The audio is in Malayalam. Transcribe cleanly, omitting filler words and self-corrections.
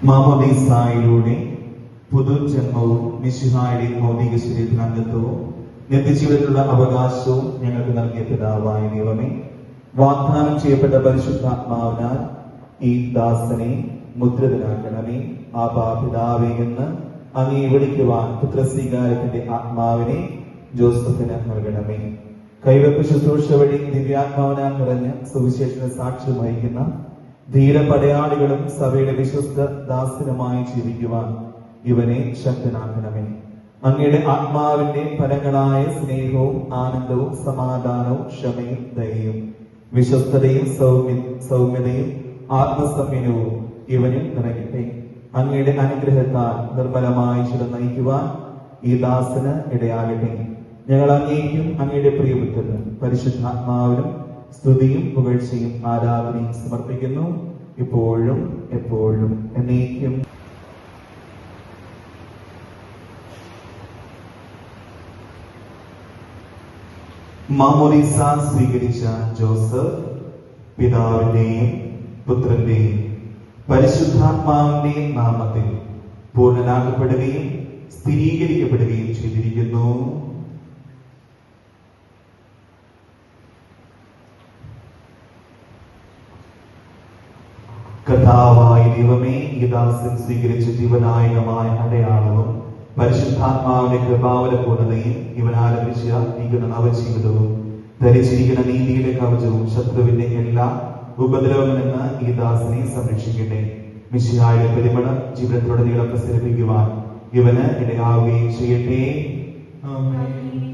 മാമോദീസായിലൂടെ പുതുജന്മവും മിശിഹായുടെ ഭൗതിക ശരീരത്തിൽ അംഗത്വവും നിത്യജീവിതത്തിലുള്ള അവകാശവും ഞങ്ങൾക്ക് നൽകിയ പിതാവായ ദൈവമേ, വാഗ്ദാനം ചെയ്യപ്പെട്ട പരിശുദ്ധാത്മാവിനാൽ ഈ ദാസനെ മുദ്രിതനാക്കണമേ. ആബാ പിതാവേ എന്ന് അങ്ങേ വിളിക്കുവാൻ പുത്രസ്വീകാരത്തിന്റെ ആത്മാവിനെ ജോസഫിന് നൽകണമേ. കൈവെപ്പ് ശുശ്രൂഷ വഴി ദിവ്യാത്മാവിനാൽ നിറഞ്ഞ് സുവിശേഷത്തിന് സാക്ഷ്യം വഹിക്കുന്ന ധീരപടയാളികളും സഭയുടെ വിശ്വസ്ത ദാസനുമായി ജീവിക്കുവാൻ ഇവനെ ശക്തനാക്കണമേ. അങ്ങയുടെ ആത്മാവിന്റെ ഫലങ്ങളായ സ്നേഹവും ആനന്ദവും സമാധാനവും ക്ഷമയും ദയയും വിശ്വസ്തതയും സൗമ്യതയും ആത്മസംയമനവും ഇവനിൽ നിറയട്ടെ. അങ്ങയുടെ അനുഗ്രഹത്താൽ നിർമ്മലമായി ചില നയിക്കുവാൻ ഈ ദാസന് ഇടയാകട്ടെ. ഞങ്ങൾ അങ്ങേക്കും അങ്ങയുടെ പ്രിയപുത്രനും പരിശുദ്ധാത്മാവിനും സ്തുതിയും പുകഴ്ചയും ആരാധനയും സമർപ്പിക്കുന്നു, ഇപ്പോഴും എപ്പോഴും എന്നേക്കും. മാമോദീസ സ്വീകരിച്ച ജോസഫ് പിതാവിന്റെയും പുത്രന്റെയും പരിശുദ്ധാത്മാവിന്റെയും നാമത്തിൽ പൂർണ്ണനാക്കപ്പെടുകയും സ്ഥിരീകരിക്കപ്പെടുകയും ചെയ്തിരിക്കുന്നു. കർത്താവായ ദൈവമേ, ഈ ദാസൻ സ്വീകരിച്ച ജീവനായകമായ അടയാളവും പരിശുദ്ധാത്മാവിന്റെ കൃപാവന പൂർണ്ണതയും ഇവൻ ആരംഭിച്ച നീക്കുന്ന നവജീവിതവും ധരിച്ചിരിക്കുന്ന നീതിയുടെ കവചവും ശത്രുവിന്റെ എല്ലാ ഉപദ്രവങ്ങളിൽ നിന്ന് ഈ ദാസനെ സംരക്ഷിക്കട്ടെ. മിശിഹായുടെ പരിമളം ജീവിതത്തിലുടനീളം പ്രസരിപ്പിക്കുവാൻ ഇവന് ഇടയാവുകയും ചെയ്യട്ടെ. ആമേൻ.